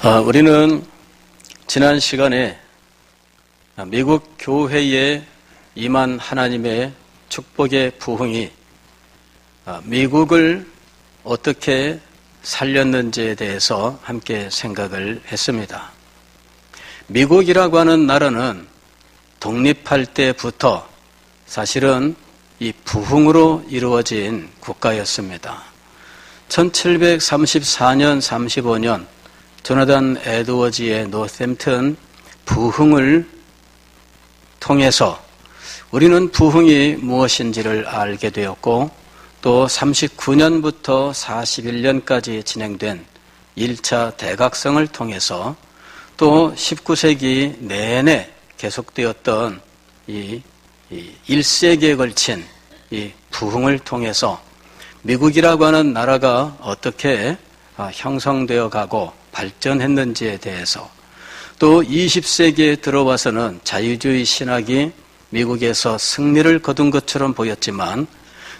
우리는 지난 시간에 미국 교회에 임한 하나님의 축복의 부흥이 미국을 어떻게 살렸는지에 대해서 함께 생각을 했습니다. 미국이라고 하는 나라는 독립할 때부터 사실은 이 부흥으로 이루어진 국가였습니다. 1734년, 35년 조나단 에드워즈의 노샘튼 부흥을 통해서 우리는 부흥이 무엇인지를 알게 되었고, 또 39년부터 41년까지 진행된 1차 대각성을 통해서 또 19세기 내내 계속되었던 이 1세기에 걸친 이 부흥을 통해서 미국이라고 하는 나라가 어떻게 형성되어 가고 발전했는지에 대해서, 또 20세기에 들어와서는 자유주의 신학이 미국에서 승리를 거둔 것처럼 보였지만,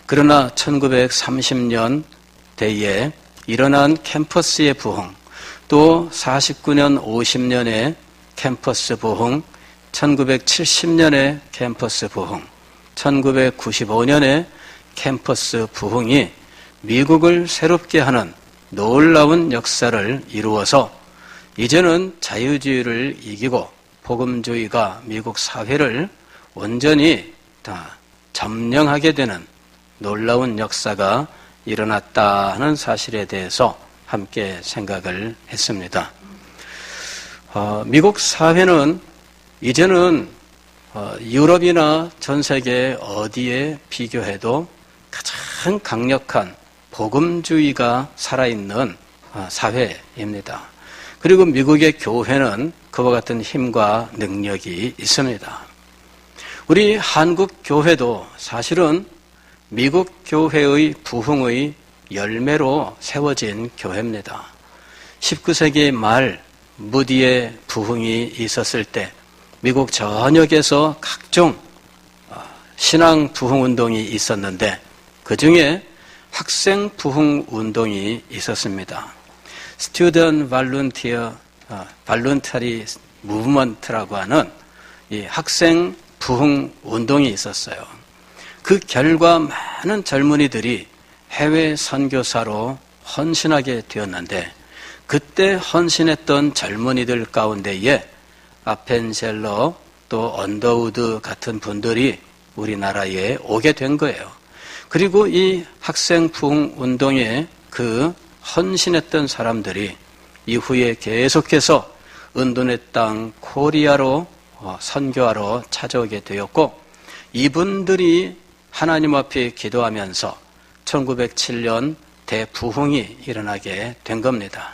그러나 1930년대에 일어난 캠퍼스의 부흥, 또 49년, 50년의 캠퍼스 부흥, 1970년의 캠퍼스 부흥, 1995년의 캠퍼스 부흥이 미국을 새롭게 하는 놀라운 역사를 이루어서 이제는 자유주의를 이기고 복음주의가 미국 사회를 온전히 다 점령하게 되는 놀라운 역사가 일어났다는 사실에 대해서 함께 생각을 했습니다. 미국 사회는 이제는 유럽이나 전 세계 어디에 비교해도 가장 강력한 복음주의가 살아있는 사회입니다. 그리고 미국의 교회는 그와 같은 힘과 능력이 있습니다. 우리 한국 교회도 사실은 미국 교회의 부흥의 열매로 세워진 교회입니다. 19세기 말 무디의 부흥이 있었을 때 미국 전역에서 각종 신앙 부흥 운동이 있었는데, 그 중에 학생 부흥 운동이 있었습니다. Student Voluntary Movement라고 하는 이 학생 부흥 운동이 있었어요. 그 결과 많은 젊은이들이 해외 선교사로 헌신하게 되었는데, 그때 헌신했던 젊은이들 가운데에 아펜젤러 또 언더우드 같은 분들이 우리나라에 오게 된 거예요. 그리고 이 학생 부흥 운동에 그 헌신했던 사람들이 이후에 계속해서 은둔의 땅 코리아로 선교하러 찾아오게 되었고, 이분들이 하나님 앞에 기도하면서 1907년 대부흥이 일어나게 된 겁니다.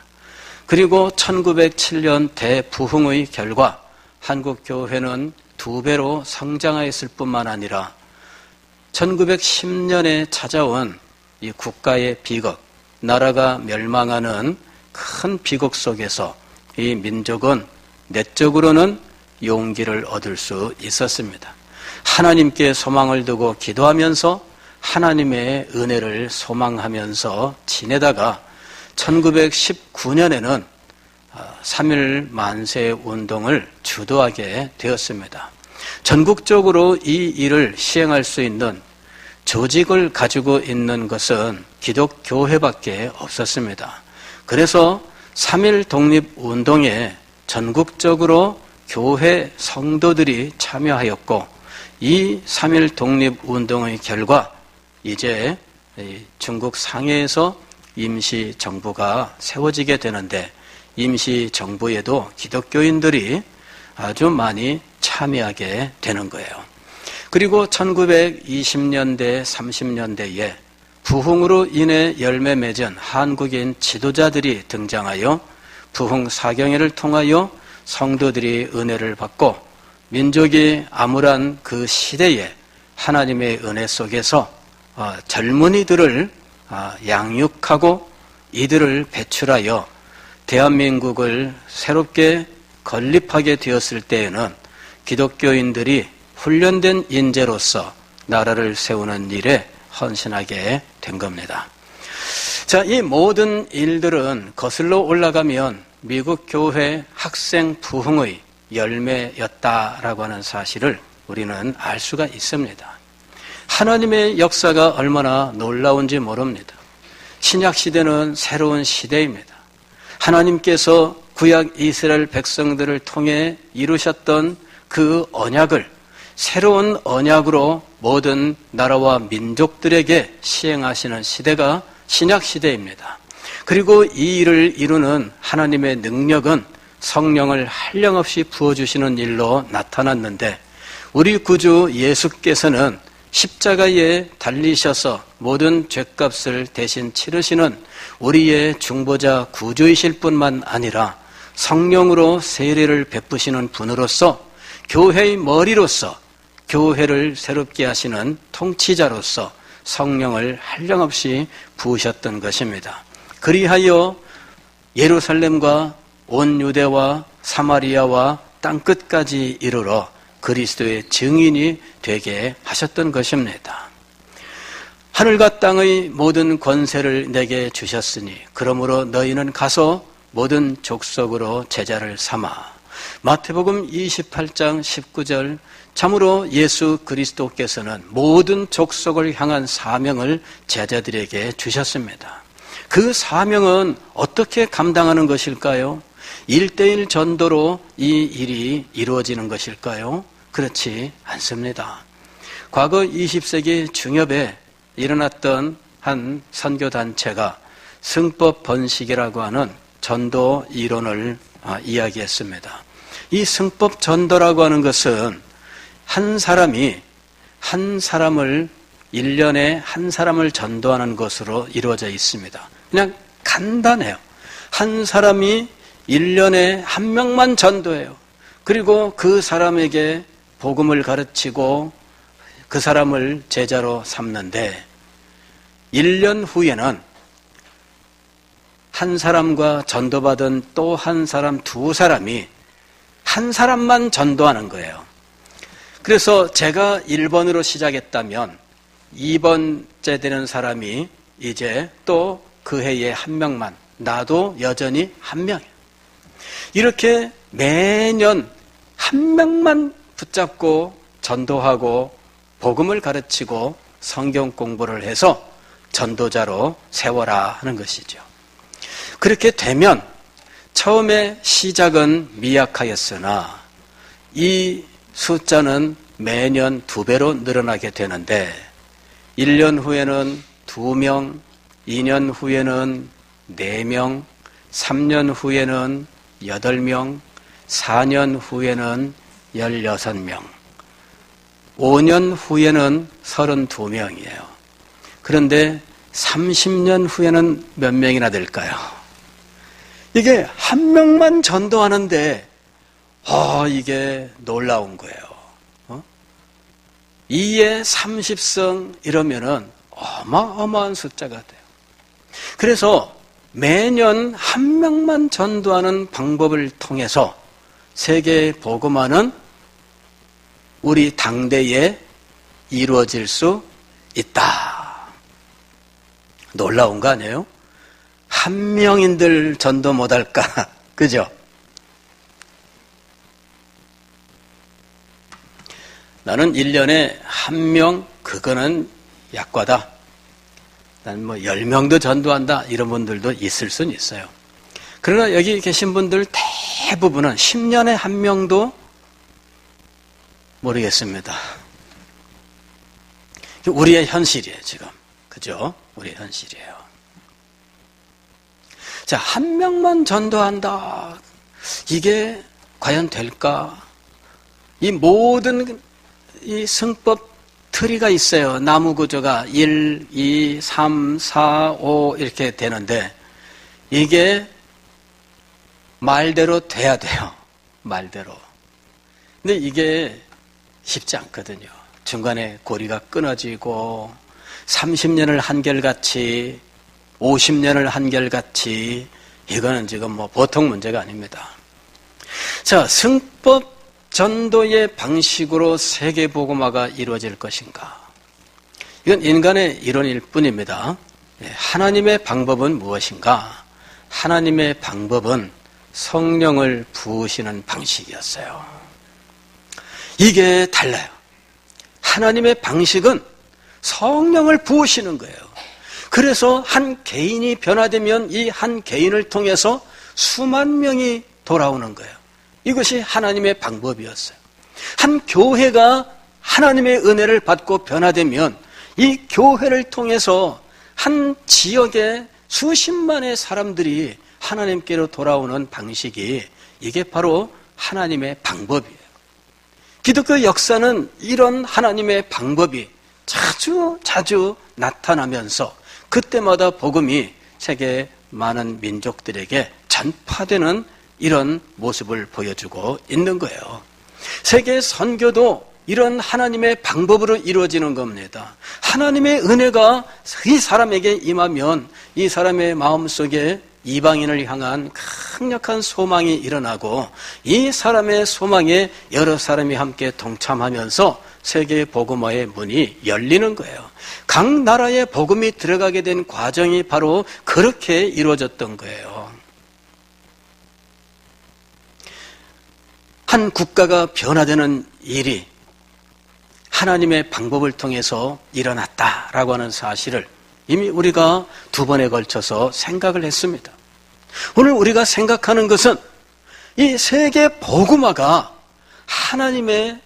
그리고 1907년 대부흥의 결과 한국 교회는 2배로 성장하였을 뿐만 아니라 1910년에 찾아온 이 국가의 비극, 나라가 멸망하는 큰 비극 속에서 이 민족은 내적으로는 용기를 얻을 수 있었습니다. 하나님께 소망을 두고 기도하면서 하나님의 은혜를 소망하면서 지내다가 1919년에는 3.1 만세 운동을 주도하게 되었습니다. 전국적으로 이 일을 시행할 수 있는 조직을 가지고 있는 것은 기독교회밖에 없었습니다. 그래서 3.1 독립운동에 전국적으로 교회 성도들이 참여하였고, 이 3.1 독립운동의 결과 이제 중국 상해에서 임시정부가 세워지게 되는데, 임시정부에도 기독교인들이 아주 많이 참여하게 되는 거예요. 그리고 1920년대, 30년대에 부흥으로 인해 열매 맺은 한국인 지도자들이 등장하여 부흥 사경회를 통하여 성도들이 은혜를 받고, 민족이 암울한 그 시대에 하나님의 은혜 속에서 젊은이들을 양육하고 이들을 배출하여 대한민국을 새롭게 건립하게 되었을 때에는 기독교인들이 훈련된 인재로서 나라를 세우는 일에 헌신하게 된 겁니다. 자, 이 모든 일들은 거슬러 올라가면 미국 교회 학생 부흥의 열매였다라고 하는 사실을 우리는 알 수가 있습니다. 하나님의 역사가 얼마나 놀라운지 모릅니다. 신약 시대는 새로운 시대입니다. 하나님께서 구약 이스라엘 백성들을 통해 이루셨던 그 언약을 새로운 언약으로 모든 나라와 민족들에게 시행하시는 시대가 신약 시대입니다. 그리고 이 일을 이루는 하나님의 능력은 성령을 한량없이 부어주시는 일로 나타났는데, 우리 구주 예수께서는 십자가에 달리셔서 모든 죄값을 대신 치르시는 우리의 중보자 구주이실 뿐만 아니라 성령으로 세례를 베푸시는 분으로서 교회의 머리로서 교회를 새롭게 하시는 통치자로서 성령을 한량없이 부으셨던 것입니다. 그리하여 예루살렘과 온 유대와 사마리아와 땅끝까지 이르러 그리스도의 증인이 되게 하셨던 것입니다. 하늘과 땅의 모든 권세를 내게 주셨으니 그러므로 너희는 가서 모든 족속으로 제자를 삼아. 마태복음 28장 19절. 참으로 예수 그리스도께서는 모든 족속을 향한 사명을 제자들에게 주셨습니다. 그 사명은 어떻게 감당하는 것일까요? 1:1 전도로 이 일이 이루어지는 것일까요? 그렇지 않습니다. 과거 20세기 중엽에 일어났던 한 선교단체가 승법 번식이라고 하는 전도 이론을 이야기했습니다. 이 승법 전도라고 하는 것은 한 사람이 한 사람을 1년에 한 사람을 전도하는 것으로 이루어져 있습니다. 그냥 간단해요. 한 사람이 1년에 한 명만 전도해요. 그리고 그 사람에게 복음을 가르치고 그 사람을 제자로 삼는데 1년 후에는 한 사람과 전도받은 또 한 사람, 두 사람이 한 사람만 전도하는 거예요. 그래서 제가 1번으로 시작했다면 2번째 되는 사람이 이제 또 그 해에 한 명만, 나도 여전히 한 명이에요. 이렇게 매년 한 명만 붙잡고 전도하고 복음을 가르치고 성경 공부를 해서 전도자로 세워라 하는 것이죠. 그렇게 되면 처음에 시작은 미약하였으나 이 숫자는 매년 2배로 늘어나게 되는데 1년 후에는 2명, 2년 후에는 4명, 3년 후에는 8명, 4년 후에는 16명, 5년 후에는 32명이에요. 그런데 30년 후에는 몇 명이나 될까요? 이게 한 명만 전도하는데 이게 놀라운 거예요. 2에 30성 이러면은 어마어마한 숫자가 돼요. 그래서 매년 한 명만 전도하는 방법을 통해서 세계에 복음화는 우리 당대에 이루어질 수 있다. 놀라운 거 아니에요? 한 명인들 전도 못할까? 그죠? 나는 1년에 한 명, 그거는 약과다. 난 10명도 전도한다. 이런 분들도 있을 수는 있어요. 그러나 여기 계신 분들 대부분은 10년에 한 명도 모르겠습니다. 우리의 현실이에요, 지금. 그죠? 우리의 현실이에요. 자, 한 명만 전도한다. 이게 과연 될까? 이 모든 이 승법 트리가 있어요. 나무 구조가 1, 2, 3, 4, 5 이렇게 되는데 이게 말대로 돼야 돼요. 말대로. 근데 이게 쉽지 않거든요. 중간에 고리가 끊어지고 30년을 한결같이 50년을 한결같이 이거는 지금 보통 문제가 아닙니다. 자, 승법 전도의 방식으로 세계복음화가 이루어질 것인가? 이건 인간의 이론일 뿐입니다. 하나님의 방법은 무엇인가? 하나님의 방법은 성령을 부으시는 방식이었어요. 이게 달라요. 하나님의 방식은 성령을 부으시는 거예요. 그래서 한 개인이 변화되면 이 한 개인을 통해서 수만 명이 돌아오는 거예요. 이것이 하나님의 방법이었어요. 한 교회가 하나님의 은혜를 받고 변화되면 이 교회를 통해서 한 지역의 수십만의 사람들이 하나님께로 돌아오는 방식이 이게 바로 하나님의 방법이에요. 기독교 역사는 이런 하나님의 방법이 자주 나타나면서 그때마다 복음이 세계 많은 민족들에게 전파되는 이런 모습을 보여주고 있는 거예요. 세계 선교도 이런 하나님의 방법으로 이루어지는 겁니다. 하나님의 은혜가 이 사람에게 임하면 이 사람의 마음속에 이방인을 향한 강력한 소망이 일어나고 이 사람의 소망에 여러 사람이 함께 동참하면서 세계 복음화의 문이 열리는 거예요. 각 나라에 복음이 들어가게 된 과정이 바로 그렇게 이루어졌던 거예요. 한 국가가 변화되는 일이 하나님의 방법을 통해서 일어났다라고 하는 사실을 이미 우리가 두 번에 걸쳐서 생각을 했습니다. 오늘 우리가 생각하는 것은 이 세계 복음화가 하나님의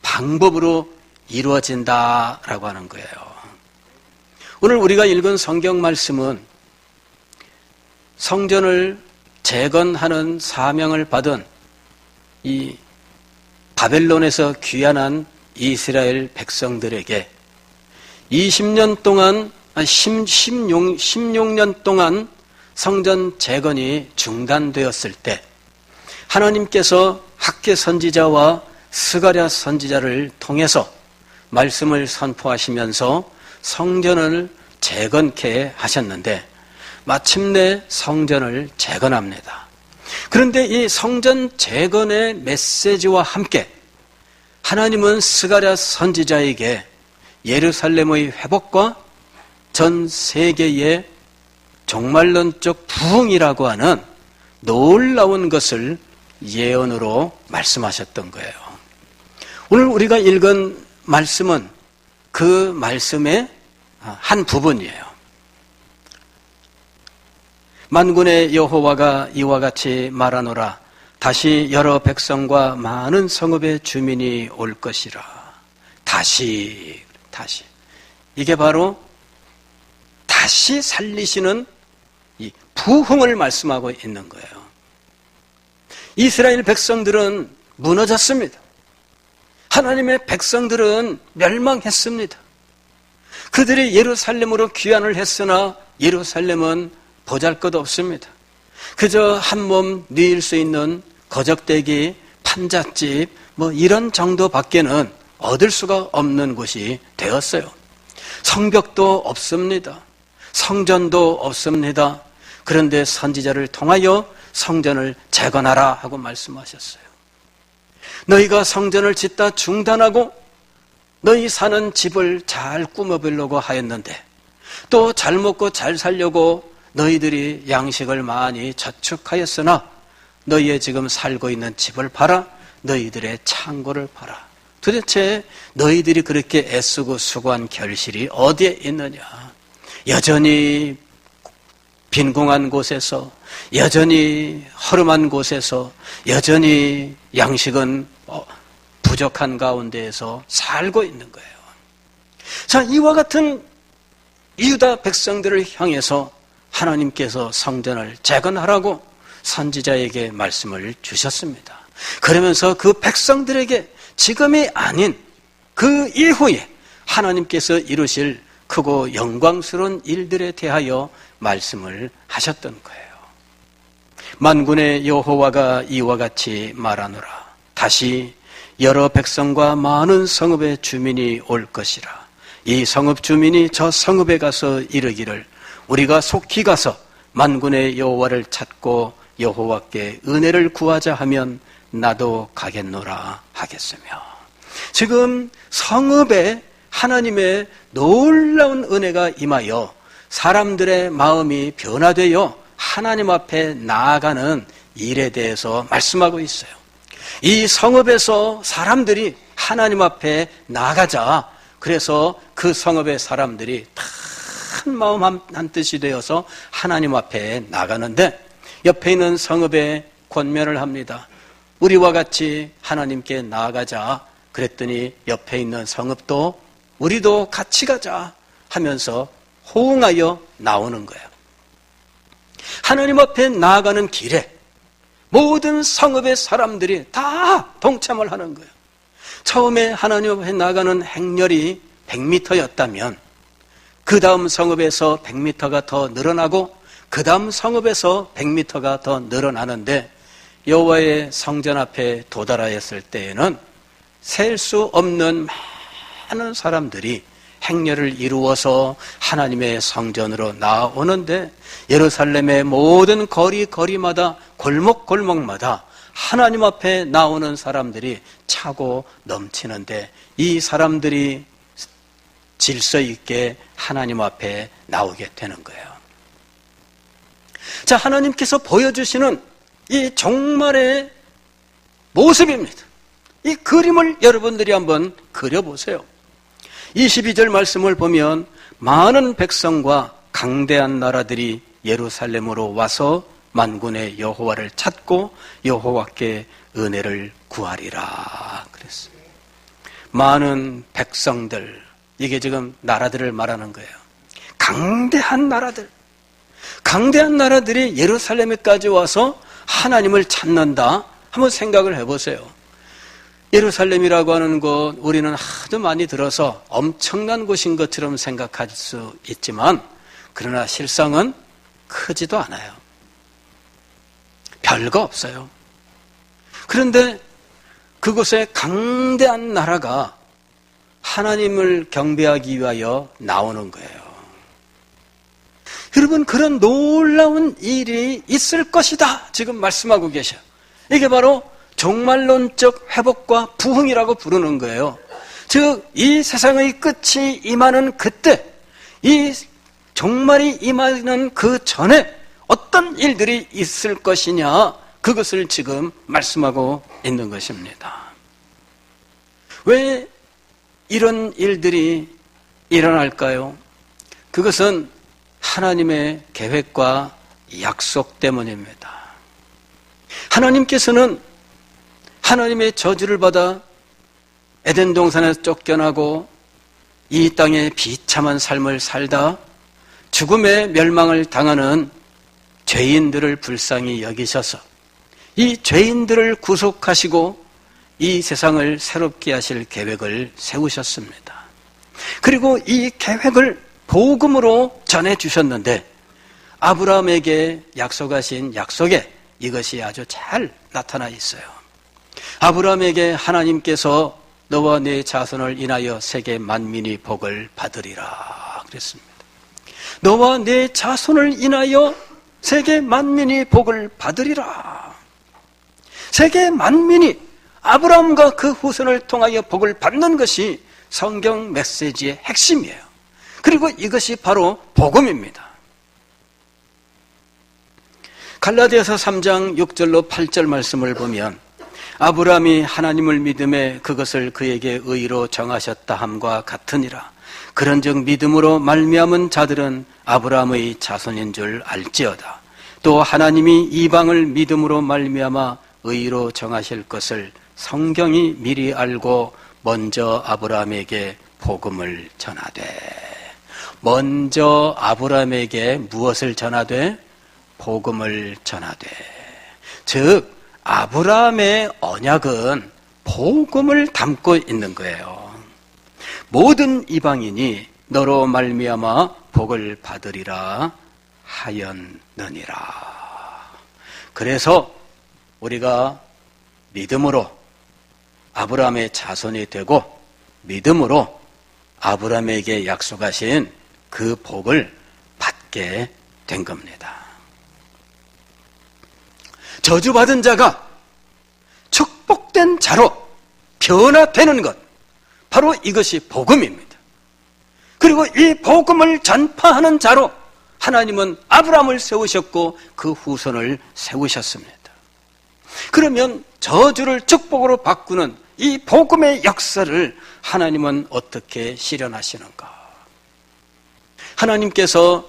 방법으로 이루어진다라고 하는 거예요. 오늘 우리가 읽은 성경 말씀은 성전을 재건하는 사명을 받은 이 바벨론에서 귀환한 이스라엘 백성들에게 20년 동안 16년 동안 성전 재건이 중단되었을 때 하나님께서 학개 선지자와 스가랴 선지자를 통해서 말씀을 선포하시면서 성전을 재건케 하셨는데 마침내 성전을 재건합니다. 그런데 이 성전 재건의 메시지와 함께 하나님은 스가랴 선지자에게 예루살렘의 회복과 전 세계의 종말론적 부흥이라고 하는 놀라운 것을 예언으로 말씀하셨던 거예요. 오늘 우리가 읽은 말씀은 그 말씀의 한 부분이에요. 만군의 여호와가 이와 같이 말하노라. 다시 여러 백성과 많은 성읍의 주민이 올 것이라. 다시. 이게 바로 다시 살리시는 이 부흥을 말씀하고 있는 거예요. 이스라엘 백성들은 무너졌습니다. 하나님의 백성들은 멸망했습니다. 그들이 예루살렘으로 귀환을 했으나 예루살렘은 보잘것없습니다. 그저 한 몸 누일 수 있는 거적대기, 판잣집 이런 정도밖에는 얻을 수가 없는 곳이 되었어요. 성벽도 없습니다. 성전도 없습니다. 그런데 선지자를 통하여 성전을 재건하라 하고 말씀하셨어요. 너희가 성전을 짓다 중단하고 너희 사는 집을 잘 꾸며보려고 하였는데 또 잘 먹고 잘 살려고 너희들이 양식을 많이 저축하였으나 너희의 지금 살고 있는 집을 팔아 너희들의 창고를 팔아. 도대체 너희들이 그렇게 애쓰고 수고한 결실이 어디에 있느냐? 여전히 빈궁한 곳에서, 여전히 허름한 곳에서, 여전히 양식은 부족한 가운데에서 살고 있는 거예요. 자, 이와 같은 유다 백성들을 향해서 하나님께서 성전을 재건하라고 선지자에게 말씀을 주셨습니다. 그러면서 그 백성들에게 지금이 아닌 그 이후에 하나님께서 이루실 크고 영광스러운 일들에 대하여 말씀을 하셨던 거예요. 만군의 여호와가 이와 같이 말하노라. 다시 여러 백성과 많은 성읍의 주민이 올 것이라. 이 성읍 주민이 저 성읍에 가서 이르기를 우리가 속히 가서 만군의 여호와를 찾고 여호와께 은혜를 구하자 하면 나도 가겠노라 하겠으며. 지금 성읍에 하나님의 놀라운 은혜가 임하여 사람들의 마음이 변화되어 하나님 앞에 나아가는 일에 대해서 말씀하고 있어요. 이 성읍에서 사람들이 하나님 앞에 나가자. 그래서 그 성읍의 사람들이 한 마음 한 뜻이 되어서 하나님 앞에 나가는데 옆에 있는 성읍에 권면을 합니다. 우리와 같이 하나님께 나아가자. 그랬더니 옆에 있는 성읍도 우리도 같이 가자 하면서 호응하여 나오는 거예요. 하나님 앞에 나아가는 길에 모든 성읍의 사람들이 다 동참을 하는 거예요. 처음에 하나님 앞에 나아가는 행렬이 100m였다면 그 다음 성읍에서 100m가 더 늘어나고 그 다음 성읍에서 100m가 더 늘어나는데 여호와의 성전 앞에 도달하였을 때에는 셀 수 없는 많은 사람들이 행렬을 이루어서 하나님의 성전으로 나오는데 예루살렘의 모든 거리마다 골목마다 하나님 앞에 나오는 사람들이 차고 넘치는데 이 사람들이 질서 있게 하나님 앞에 나오게 되는 거예요. 자, 하나님께서 보여주시는 이 종말의 모습입니다. 이 그림을 여러분들이 한번 그려보세요. 22절 말씀을 보면 많은 백성과 강대한 나라들이 예루살렘으로 와서 만군의 여호와를 찾고 여호와께 은혜를 구하리라 그랬어요. 많은 백성들, 이게 지금 나라들을 말하는 거예요. 강대한 나라들이 예루살렘에까지 와서 하나님을 찾는다. 한번 생각을 해보세요. 예루살렘이라고 하는 곳 우리는 하도 많이 들어서 엄청난 곳인 것처럼 생각할 수 있지만 그러나 실상은 크지도 않아요. 별거 없어요. 그런데 그곳에 강대한 나라가 하나님을 경배하기 위하여 나오는 거예요. 여러분, 그런 놀라운 일이 있을 것이다 지금 말씀하고 계셔요. 이게 바로 종말론적 회복과 부흥이라고 부르는 거예요. 즉, 이 세상의 끝이 임하는 그때, 이 종말이 임하는 그 전에 어떤 일들이 있을 것이냐, 그것을 지금 말씀하고 있는 것입니다. 왜 이런 일들이 일어날까요? 그것은 하나님의 계획과 약속 때문입니다. 하나님께서는 하나님의 저주를 받아 에덴 동산에서 쫓겨나고 이 땅에 비참한 삶을 살다 죽음의 멸망을 당하는 죄인들을 불쌍히 여기셔서 이 죄인들을 구속하시고 이 세상을 새롭게 하실 계획을 세우셨습니다. 그리고 이 계획을 복음으로 전해주셨는데 아브라함에게 약속하신 약속에 이것이 아주 잘 나타나 있어요. 아브라함에게 하나님께서 너와 네 자손을 인하여 세계 만민이 복을 받으리라 그랬습니다. 너와 네 자손을 인하여 세계 만민이 복을 받으리라. 세계 만민이 아브라함과 그 후손을 통하여 복을 받는 것이 성경 메시지의 핵심이에요. 그리고 이것이 바로 복음입니다. 갈라디아서 3장 6절로 8절 말씀을 보면 아브라함이 하나님을 믿음에 그것을 그에게 의로 정하셨다 함과 같으니라. 그런즉 믿음으로 말미암은 자들은 아브라함의 자손인 줄 알지어다. 또 하나님이 이방을 믿음으로 말미암아 의로 정하실 것을 성경이 미리 알고 먼저 아브라함에게 복음을 전하되. 먼저 아브라함에게 무엇을 전하되? 복음을 전하되. 즉 아브라함의 언약은 복음을 담고 있는 거예요. 모든 이방인이 너로 말미암아 복을 받으리라 하였느니라. 그래서 우리가 믿음으로 아브라함의 자손이 되고 믿음으로 아브라함에게 약속하신 그 복을 받게 된 겁니다. 저주받은 자가 축복된 자로 변화되는 것, 바로 이것이 복음입니다. 그리고 이 복음을 전파하는 자로 하나님은 아브라함을 세우셨고 그 후손을 세우셨습니다. 그러면 저주를 축복으로 바꾸는 이 복음의 역사를 하나님은 어떻게 실현하시는가? 하나님께서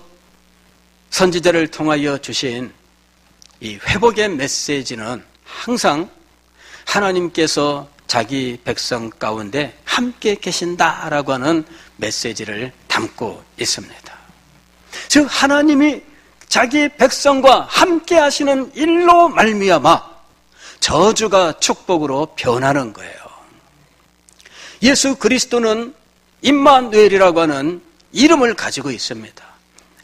선지자를 통하여 주신 이 회복의 메시지는 항상 하나님께서 자기 백성 가운데 함께 계신다라고 하는 메시지를 담고 있습니다. 즉 하나님이 자기 백성과 함께 하시는 일로 말미암아 저주가 축복으로 변하는 거예요. 예수 그리스도는 임마누엘이라고 하는 이름을 가지고 있습니다.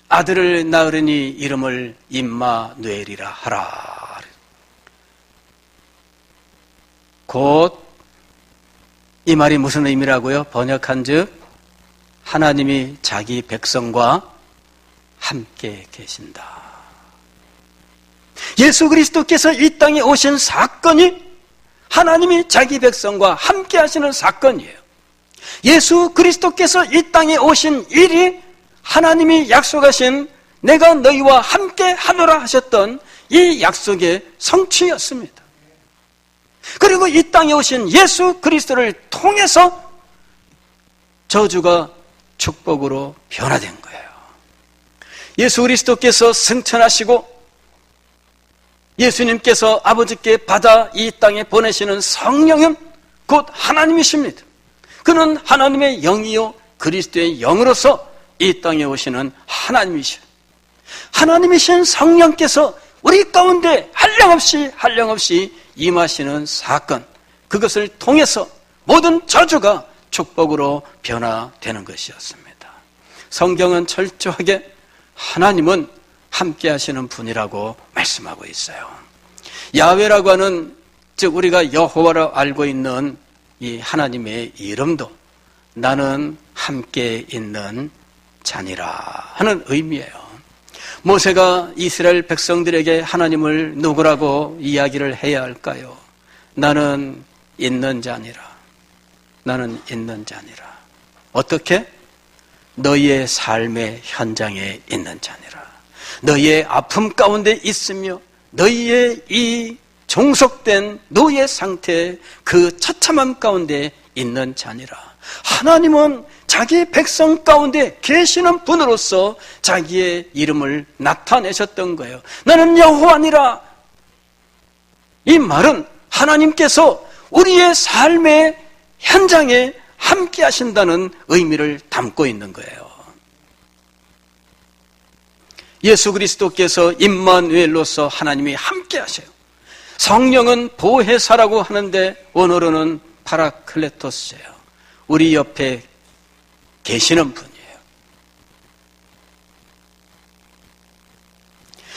아들을 낳으리니 이름을 임마누엘이라 하라. 곧 이 말이 무슨 의미라고요? 번역한즉 하나님이 자기 백성과 함께 계신다. 예수 그리스도께서 이 땅에 오신 사건이 하나님이 자기 백성과 함께 하시는 사건이에요. 예수 그리스도께서 이 땅에 오신 일이 하나님이 약속하신 내가 너희와 함께 하노라 하셨던 이 약속의 성취였습니다. 그리고 이 땅에 오신 예수 그리스도를 통해서 저주가 축복으로 변화된 거예요. 예수 그리스도께서 승천하시고 예수님께서 아버지께 받아 이 땅에 보내시는 성령은 곧 하나님이십니다. 그는 하나님의 영이요 그리스도의 영으로서 이 땅에 오시는 하나님이시오. 하나님이신 성령께서 우리 가운데 한량없이 임하시는 사건, 그것을 통해서 모든 저주가 축복으로 변화되는 것이었습니다. 성경은 철저하게 하나님은 함께 하시는 분이라고 말씀하고 있어요. 야훼라고 하는, 즉 우리가 여호와로 알고 있는 이 하나님의 이름도 나는 함께 있는 자니라 하는 의미예요. 모세가 이스라엘 백성들에게 하나님을 누구라고 이야기를 해야 할까요? 나는 있는 자니라. 나는 있는 자니라. 어떻게? 너희의 삶의 현장에 있는 자니라. 너희의 아픔 가운데 있으며 너희의 이 종속된 노예 상태, 그 처참함 가운데 있는 자니라. 하나님은 자기 백성 가운데 계시는 분으로서 자기의 이름을 나타내셨던 거예요. 나는 여호와니라. 이 말은 하나님께서 우리의 삶의 현장에 함께 하신다는 의미를 담고 있는 거예요. 예수 그리스도께서 임마누엘로서 하나님이 함께 하셔요. 성령은 보혜사라고 하는데 원어로는 파라클레토스예요. 우리 옆에 계시는 분이에요.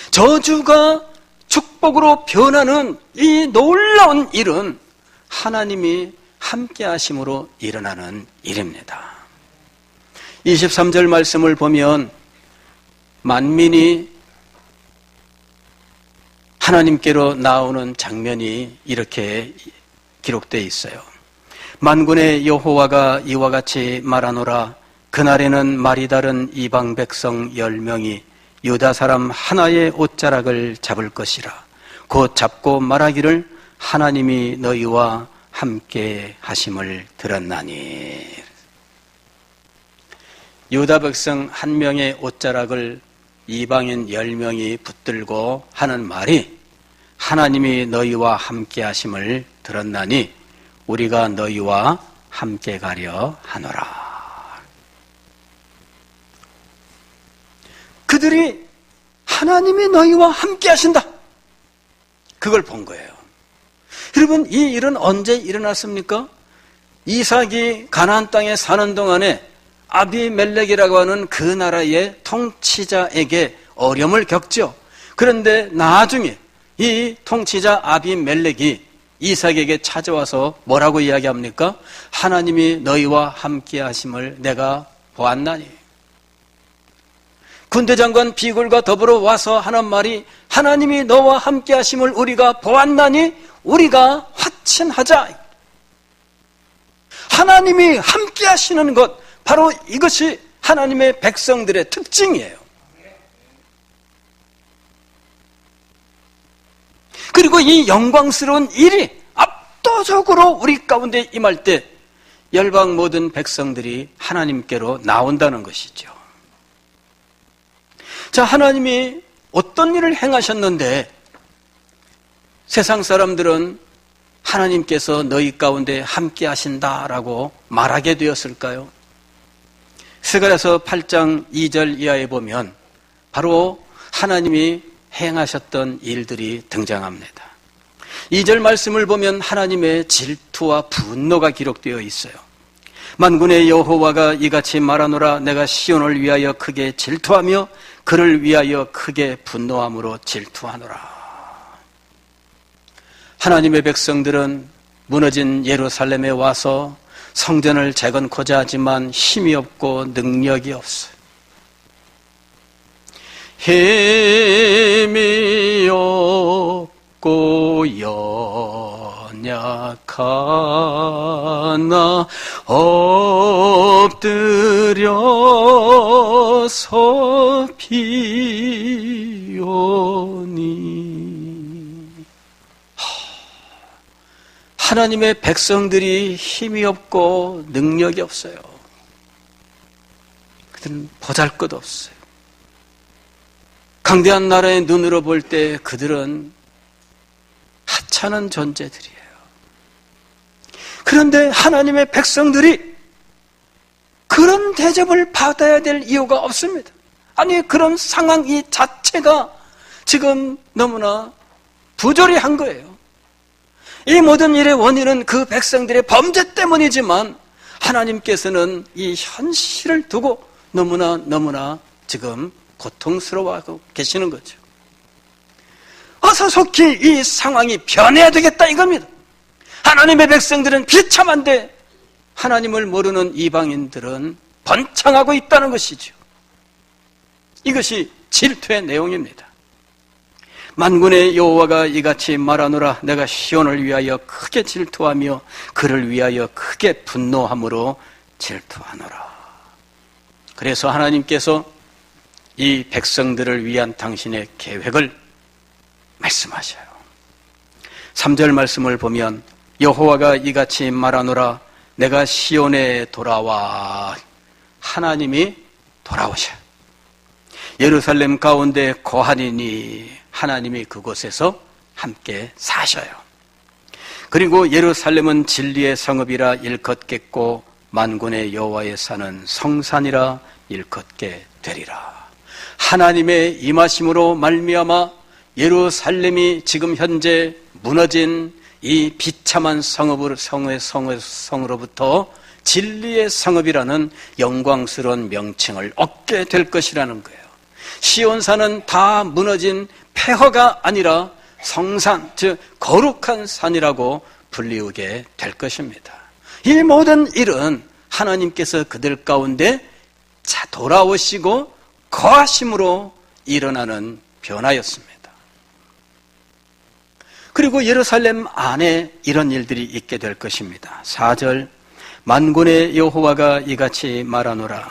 저주가 축복으로 변하는 이 놀라운 일은 하나님이 함께 하심으로 일어나는 일입니다. 23절 말씀을 보면 만민이 하나님께로 나오는 장면이 이렇게 기록되어 있어요. 만군의 여호와가 이와 같이 말하노라. 그날에는 말이 다른 이방 백성 10명이 유다 사람 하나의 옷자락을 잡을 것이라. 곧 잡고 말하기를 하나님이 너희와 함께 하심을 들었나니. 유다 백성 한 명의 옷자락을 이방인 10명이 붙들고 하는 말이 하나님이 너희와 함께 하심을 들었나니 우리가 너희와 함께 가려 하노라. 그들이 하나님이 너희와 함께 하신다, 그걸 본 거예요. 여러분, 이 일은 언제 일어났습니까? 이삭이 가나안 땅에 사는 동안에 아비멜렉이라고 하는 그 나라의 통치자에게 어려움을 겪죠. 그런데 나중에 이 통치자 아비멜렉이 이삭에게 찾아와서 뭐라고 이야기합니까? 하나님이 너희와 함께 하심을 내가 보았나니. 군대장관 비굴과 더불어 와서 하는 말이 하나님이 너와 함께 하심을 우리가 보았나니 우리가 화친하자. 하나님이 함께 하시는 것, 바로 이것이 하나님의 백성들의 특징이에요. 그리고 이 영광스러운 일이 압도적으로 우리 가운데 임할 때 열방 모든 백성들이 하나님께로 나온다는 것이죠. 자, 하나님이 어떤 일을 행하셨는데 세상 사람들은 하나님께서 너희 가운데 함께 하신다라고 말하게 되었을까요? 스가랴서 8장 2절 이하에 보면 바로 하나님이 행하셨던 일들이 등장합니다. 2절 말씀을 보면 하나님의 질투와 분노가 기록되어 있어요. 만군의 여호와가 이같이 말하노라. 내가 시온을 위하여 크게 질투하며 그를 위하여 크게 분노함으로 질투하노라. 하나님의 백성들은 무너진 예루살렘에 와서 성전을 재건코자 하지만 힘이 없고 능력이 없어요. 힘이 없고 연약하나 엎드려서 비오니. 하나님의 백성들이 힘이 없고 능력이 없어요. 그들은 보잘것없어요. 강대한 나라의 눈으로 볼 때 그들은 하찮은 존재들이에요. 그런데 하나님의 백성들이 그런 대접을 받아야 될 이유가 없습니다. 아니, 그런 상황 이 자체가 지금 너무나 부조리한 거예요. 이 모든 일의 원인은 그 백성들의 범죄 때문이지만 하나님께서는 이 현실을 두고 너무나 지금 고통스러워하고 계시는 거죠. 어서 속히 이 상황이 변해야 되겠다 이겁니다. 하나님의 백성들은 비참한데 하나님을 모르는 이방인들은 번창하고 있다는 것이죠. 이것이 질투의 내용입니다. 만군의 여호와가 이같이 말하노라. 내가 시온을 위하여 크게 질투하며 그를 위하여 크게 분노함으로 질투하노라. 그래서 하나님께서 이 백성들을 위한 당신의 계획을 말씀하셔요. 3절 말씀을 보면 여호와가 이같이 말하노라. 내가 시온에 돌아와. 하나님이 돌아오셔. 예루살렘 가운데 거하리니 하나님이 그곳에서 함께 사셔요. 그리고 예루살렘은 진리의 성읍이라 일컫겠고 만군의 여호와의 산은 성산이라 일컫게 되리라. 하나님의 임하심으로 말미암아 예루살렘이 지금 현재 무너진 이 비참한 성으로부터 진리의 성읍이라는 영광스러운 명칭을 얻게 될 것이라는 거예요. 시온산은 다 무너진 폐허가 아니라 성산, 즉 거룩한 산이라고 불리우게 될 것입니다. 이 모든 일은 하나님께서 그들 가운데 돌아오시고 거하심으로 일어나는 변화였습니다. 그리고 예루살렘 안에 이런 일들이 있게 될 것입니다. 4절 만군의 여호와가 이같이 말하노라.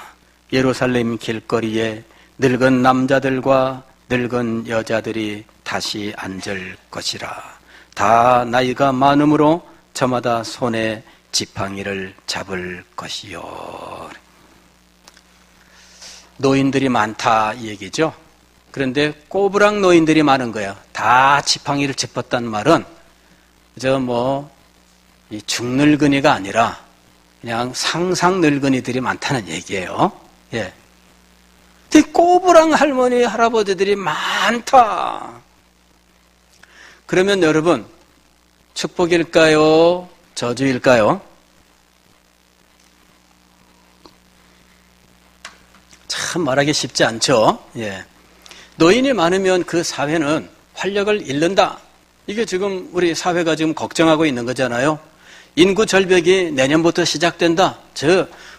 예루살렘 길거리에 늙은 남자들과 늙은 여자들이 다시 앉을 것이라. 다 나이가 많으므로 저마다 손에 지팡이를 잡을 것이요. 노인들이 많다 이 얘기죠. 그런데 꼬부랑 노인들이 많은 거예요. 다 지팡이를 짚었단 말은 이 중늙은이가 아니라 그냥 상상 늙은이들이 많다는 얘기예요. 예. 꼬부랑 할머니, 할아버지들이 많다. 그러면 여러분, 축복일까요? 저주일까요? 참 말하기 쉽지 않죠? 예. 노인이 많으면 그 사회는 활력을 잃는다. 이게 지금 우리 사회가 지금 걱정하고 있는 거잖아요. 인구 절벽이 내년부터 시작된다.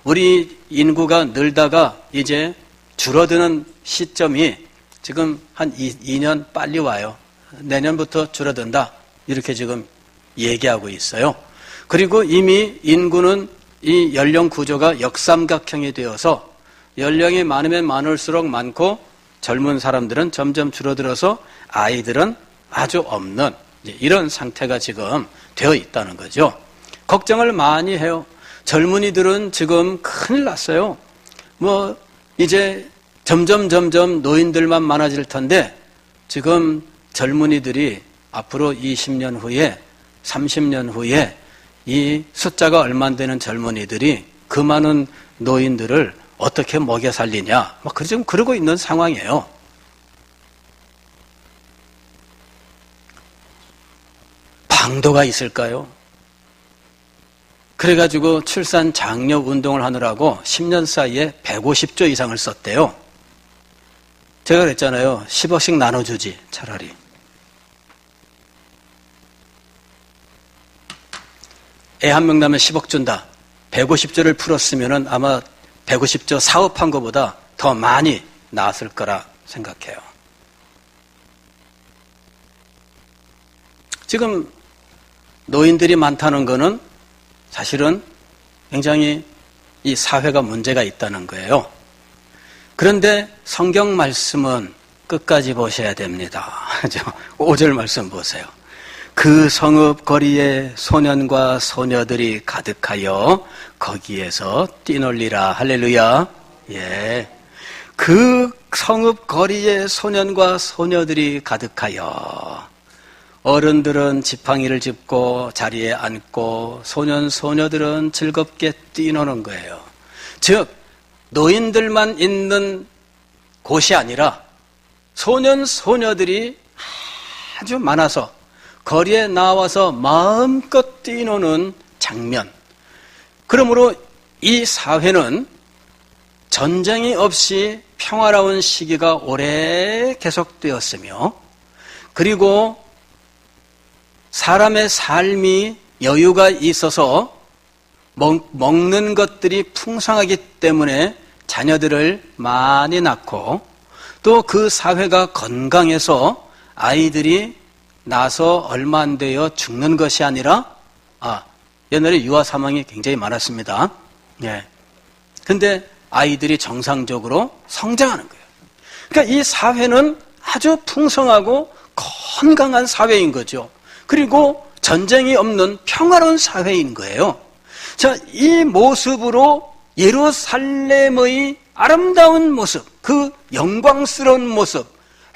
우리 인구가 늘다가 이제 줄어드는 시점이 지금 한 2년 빨리 와요. 내년부터 줄어든다. 이렇게 지금 얘기하고 있어요. 그리고 이미 인구는 이 연령 구조가 역삼각형이 되어서 연령이 많으면 많을수록 많고 젊은 사람들은 점점 줄어들어서 아이들은 아주 없는 이제 이런 상태가 지금 되어 있다는 거죠. 걱정을 많이 해요. 젊은이들은 지금 큰일 났어요. 뭐 이제 점점 노인들만 많아질 텐데 지금 젊은이들이 앞으로 20년 후에 30년 후에 이 숫자가 얼마 안 되는 젊은이들이 그 많은 노인들을 어떻게 먹여 살리냐 막 지금 그러고 있는 상황이에요. 방도가 있을까요? 그래가지고 출산 장려 운동을 하느라고 10년 사이에 150조 이상을 썼대요. 제가 그랬잖아요. 10억씩 나눠주지 차라리. 애 한 명 낳으면 10억 준다. 150조를 풀었으면 아마 150조 사업한 것보다 더 많이 나았을 거라 생각해요. 지금 노인들이 많다는 거는 사실은 굉장히 이 사회가 문제가 있다는 거예요. 그런데 성경 말씀은 끝까지 보셔야 됩니다. 5절 말씀 보세요. 그 성읍 거리에 소년과 소녀들이 가득하여 거기에서 뛰놀리라. 할렐루야. 예. 그 성읍 거리에 소년과 소녀들이 가득하여 어른들은 지팡이를 짚고 자리에 앉고 소년 소녀들은 즐겁게 뛰노는 거예요. 즉 노인들만 있는 곳이 아니라 소년 소녀들이 아주 많아서 거리에 나와서 마음껏 뛰노는 장면. 그러므로 이 사회는 전쟁이 없이 평화로운 시기가 오래 계속되었으며 그리고 사람의 삶이 여유가 있어서 먹는 것들이 풍성하기 때문에 자녀들을 많이 낳고 또 그 사회가 건강해서 아이들이 나서 얼마 안 되어 죽는 것이 아니라 옛날에 유아 사망이 굉장히 많았습니다. 예. 근데 아이들이 정상적으로 성장하는 거예요. 그러니까 이 사회는 아주 풍성하고 건강한 사회인 거죠. 그리고 전쟁이 없는 평화로운 사회인 거예요. 자, 이 모습으로 예루살렘의 아름다운 모습, 그 영광스러운 모습,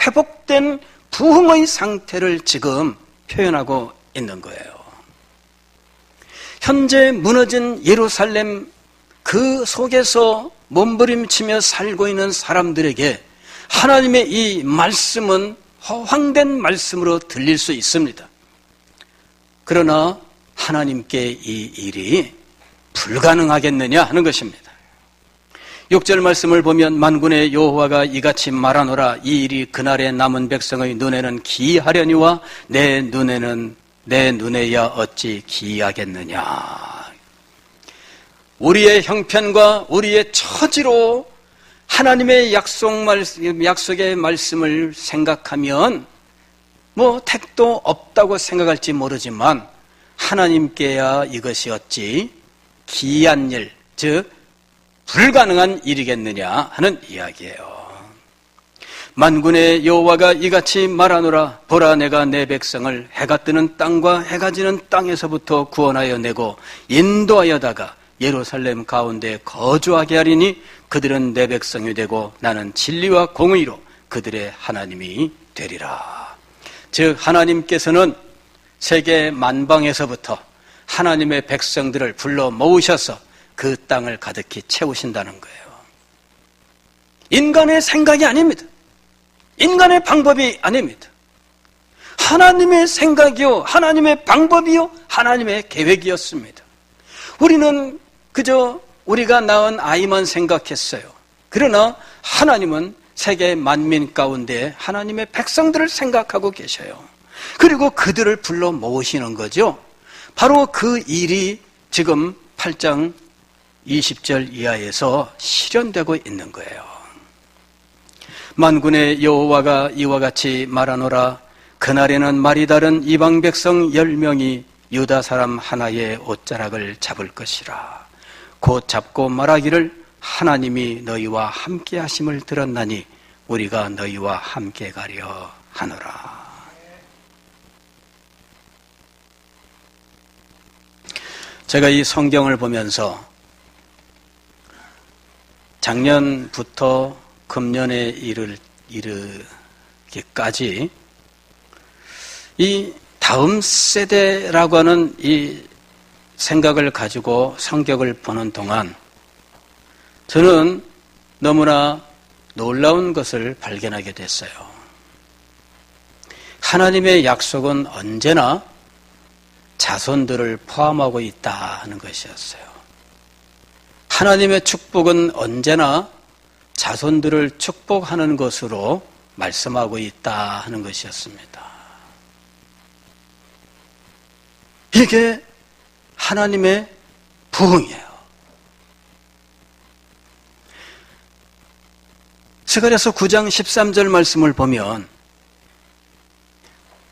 회복된 부흥의 상태를 지금 표현하고 있는 거예요. 현재 무너진 예루살렘 그 속에서 몸부림치며 살고 있는 사람들에게 하나님의 이 말씀은 허황된 말씀으로 들릴 수 있습니다. 그러나 하나님께 이 일이 불가능하겠느냐 하는 것입니다. 6절 말씀을 보면 만군의 여호와가 이같이 말하노라. 이 일이 그날에 남은 백성의 눈에는 기이하려니와 내 눈에야 어찌 기이하겠느냐. 우리의 형편과 우리의 처지로 하나님의 약속의 말씀을 생각하면 뭐 택도 없다고 생각할지 모르지만 하나님께야 이것이 어찌 기이한 일, 즉 불가능한 일이겠느냐 하는 이야기예요. 만군의 여호와가 이같이 말하노라. 보라, 내가 내 백성을 해가 뜨는 땅과 해가 지는 땅에서부터 구원하여 내고 인도하여다가 예루살렘 가운데 거주하게 하리니 그들은 내 백성이 되고 나는 진리와 공의로 그들의 하나님이 되리라. 즉 하나님께서는 세계 만방에서부터 하나님의 백성들을 불러 모으셔서 그 땅을 가득히 채우신다는 거예요. 인간의 생각이 아닙니다. 인간의 방법이 아닙니다. 하나님의 생각이요, 하나님의 방법이요, 하나님의 계획이었습니다. 우리는 그저 우리가 낳은 아이만 생각했어요. 그러나 하나님은 세계 만민 가운데 하나님의 백성들을 생각하고 계셔요. 그리고 그들을 불러 모으시는 거죠. 바로 그 일이 지금 8장 20절 이하에서 실현되고 있는 거예요. 만군의 여호와가 이와 같이 말하노라. 그날에는 말이 다른 이방 백성 10명이 유다 사람 하나의 옷자락을 잡을 것이라. 곧 잡고 말하기를 하나님이 너희와 함께 하심을 들었나니 우리가 너희와 함께 가려 하노라. 제가 이 성경을 보면서 작년부터 금년에 이르기까지 이 다음 세대라고 하는 이 생각을 가지고 성경을 보는 동안 저는 너무나 놀라운 것을 발견하게 됐어요. 하나님의 약속은 언제나 자손들을 포함하고 있다 하는 것이었어요. 하나님의 축복은 언제나 자손들을 축복하는 것으로 말씀하고 있다 하는 것이었습니다. 이게 하나님의 부흥이에요. 스가랴서 9장 13절 말씀을 보면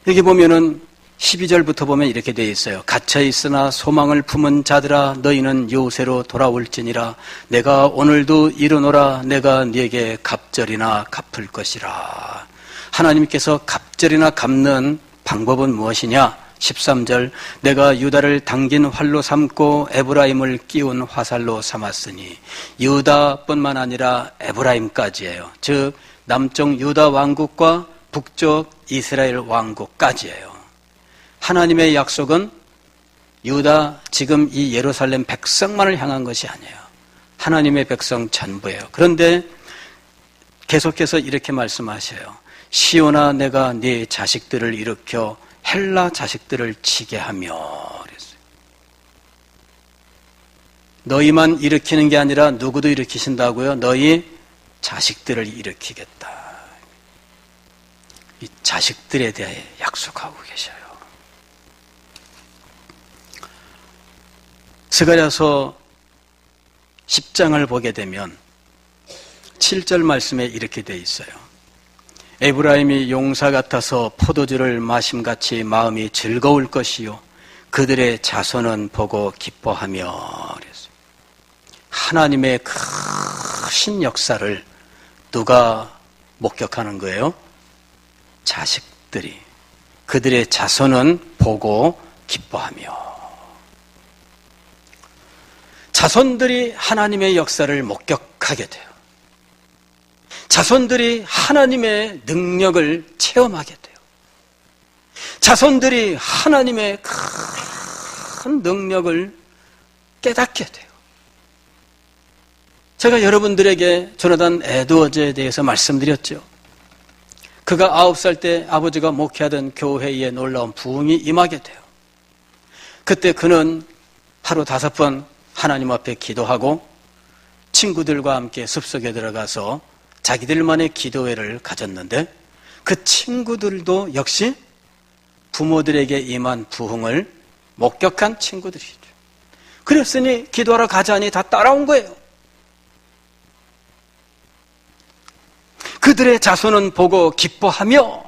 여기 보면은 12절부터 보면 이렇게 되어 있어요. 갇혀 있으나 소망을 품은 자들아 너희는 요새로 돌아올지니라. 내가 오늘도 이르노라. 내가 네게 갑절이나 갚을 것이라. 하나님께서 갑절이나 갚는 방법은 무엇이냐? 13절 내가 유다를 당긴 활로 삼고 에브라임을 끼운 화살로 삼았으니 유다뿐만 아니라 에브라임까지예요. 즉 남쪽 유다 왕국과 북쪽 이스라엘 왕국까지예요. 하나님의 약속은 유다 지금 이 예루살렘 백성만을 향한 것이 아니에요. 하나님의 백성 전부예요. 그런데 계속해서 이렇게 말씀하셔요. 시온아 내가 네 자식들을 일으켜 헬라 자식들을 치게 하며 그랬어요. 너희만 일으키는 게 아니라 누구도 일으키신다고요? 너희 자식들을 일으키겠다. 이 자식들에 대해 약속하고 계셔요. 스가랴서 10장을 보게 되면 7절 말씀에 이렇게 되어 있어요. 에브라임이 용사 같아서 포도주를 마심같이 마음이 즐거울 것이요 그들의 자손은 보고 기뻐하며 그랬어요. 하나님의 크신 역사를 누가 목격하는 거예요? 자식들이. 그들의 자손은 보고 기뻐하며. 자손들이 하나님의 역사를 목격하게 돼요. 자손들이 하나님의 능력을 체험하게 돼요. 자손들이 하나님의 큰 능력을 깨닫게 돼요. 제가 여러분들에게 조나단 에드워즈에 대해서 말씀드렸죠. 그가 9살 때 아버지가 목회하던 교회에 놀라운 부흥이 임하게 돼요. 그때 그는 하루 5번 하나님 앞에 기도하고 친구들과 함께 숲속에 들어가서 자기들만의 기도회를 가졌는데 그 친구들도 역시 부모들에게 임한 부흥을 목격한 친구들이죠. 그랬으니 기도하러 가자니 다 따라온 거예요. 그들의 자손은 보고 기뻐하며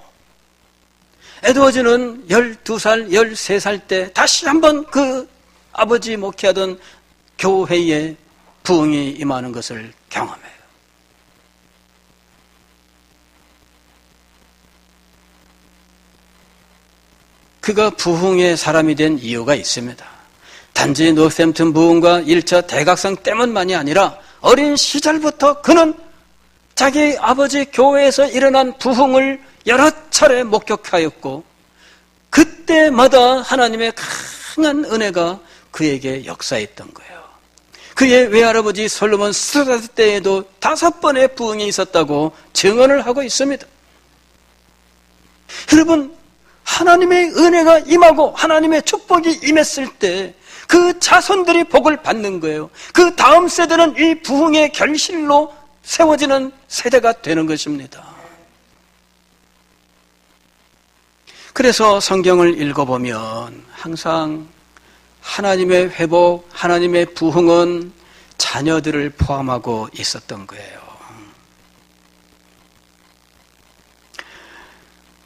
에드워즈는 12살, 13살 때 다시 한번 그 아버지 목회하던 교회에 부흥이 임하는 것을 경험해요. 그가 부흥의 사람이 된 이유가 있습니다. 단지 노샘튼 부흥과 1차 대각성 때문만이 아니라 어린 시절부터 그는 자기 아버지 교회에서 일어난 부흥을 여러 차례 목격하였고 그때마다 하나님의 강한 은혜가 그에게 역사했던 거예요. 그의 외할아버지 솔로몬 스라드 때에도 5번의 부흥이 있었다고 증언을 하고 있습니다. 여러분, 하나님의 은혜가 임하고 하나님의 축복이 임했을 때 그 자손들이 복을 받는 거예요. 그 다음 세대는 이 부흥의 결실로 세워지는 세대가 되는 것입니다. 그래서 성경을 읽어보면 항상 하나님의 회복, 하나님의 부흥은 자녀들을 포함하고 있었던 거예요.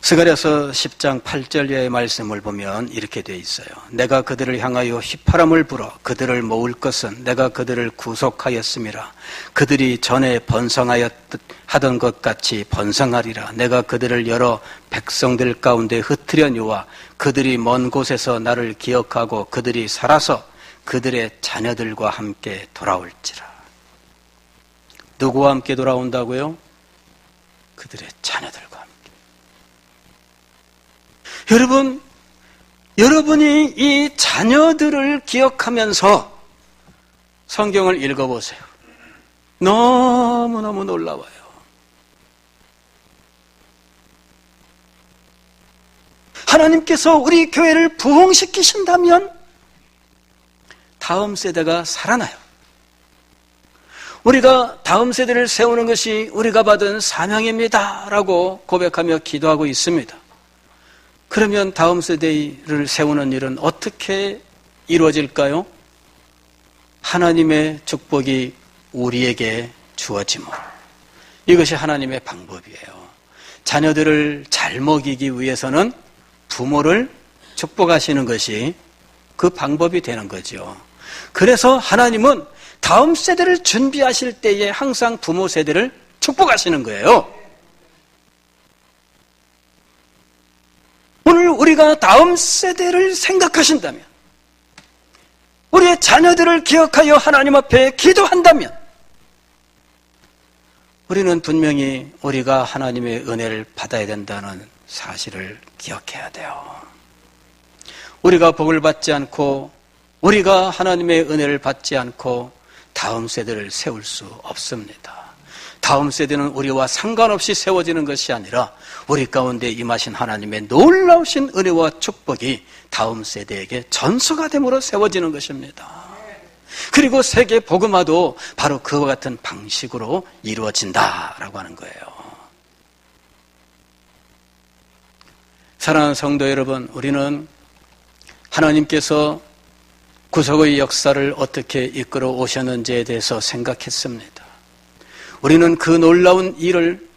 스가랴서 10장 8절의 말씀을 보면 이렇게 되어 있어요. 내가 그들을 향하여 휘파람을 불어 그들을 모을 것은 내가 그들을 구속하였음이라. 그들이 전에 번성하던 것 같이 번성하리라. 내가 그들을 여러 백성들 가운데 흩트려 놓아 그들이 먼 곳에서 나를 기억하고 그들이 살아서 그들의 자녀들과 함께 돌아올지라. 누구와 함께 돌아온다고요? 그들의 자녀들과 함께. 여러분이 이 자녀들을 기억하면서 성경을 읽어보세요. 너무너무 놀라워요. 하나님께서 우리 교회를 부흥시키신다면 다음 세대가 살아나요. 우리가 다음 세대를 세우는 것이 우리가 받은 사명입니다라고 고백하며 기도하고 있습니다. 그러면 다음 세대를 세우는 일은 어떻게 이루어질까요? 하나님의 축복이 우리에게 주어짐으로. 이것이 하나님의 방법이에요. 자녀들을 잘 먹이기 위해서는 부모를 축복하시는 것이 그 방법이 되는 거죠. 그래서 하나님은 다음 세대를 준비하실 때에 항상 부모 세대를 축복하시는 거예요. 오늘 우리가 다음 세대를 생각하신다면, 우리의 자녀들을 기억하여 하나님 앞에 기도한다면, 우리는 분명히 우리가 하나님의 은혜를 받아야 된다는 사실을 기억해야 돼요. 우리가 복을 받지 않고, 우리가 하나님의 은혜를 받지 않고 다음 세대를 세울 수 없습니다. 다음 세대는 우리와 상관없이 세워지는 것이 아니라 우리 가운데 임하신 하나님의 놀라우신 은혜와 축복이 다음 세대에게 전수가 됨으로 세워지는 것입니다. 그리고 세계 복음화도 바로 그와 같은 방식으로 이루어진다라고 하는 거예요. 사랑하는 성도 여러분, 우리는 하나님께서 구속의 역사를 어떻게 이끌어 오셨는지에 대해서 생각했습니다. 우리는 그 놀라운 일을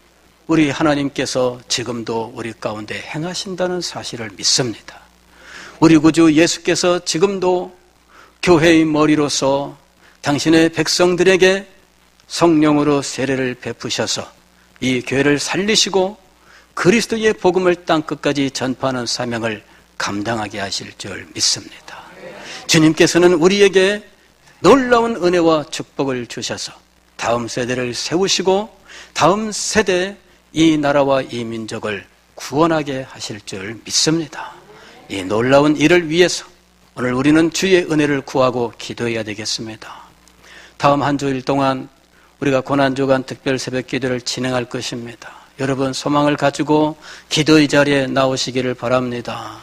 우리 하나님께서 지금도 우리 가운데 행하신다는 사실을 믿습니다. 우리 구주 예수께서 지금도 교회의 머리로서 당신의 백성들에게 성령으로 세례를 베푸셔서 이 교회를 살리시고 그리스도의 복음을 땅끝까지 전파하는 사명을 감당하게 하실 줄 믿습니다. 주님께서는 우리에게 놀라운 은혜와 축복을 주셔서 다음 세대를 세우시고 다음 세대 이 나라와 이 민족을 구원하게 하실 줄 믿습니다. 이 놀라운 일을 위해서 오늘 우리는 주의 은혜를 구하고 기도해야 되겠습니다. 다음 한 주일 동안 우리가 고난주간 특별 새벽 기도를 진행할 것입니다. 여러분 소망을 가지고 기도의 자리에 나오시기를 바랍니다.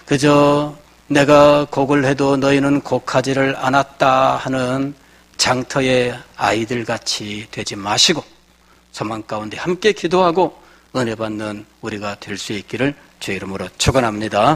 그저 내가 곡을 해도 너희는 곡하지를 않았다 하는 장터의 아이들같이 되지 마시고 소망 가운데 함께 기도하고 은혜 받는 우리가 될 수 있기를 주의 이름으로 축원합니다.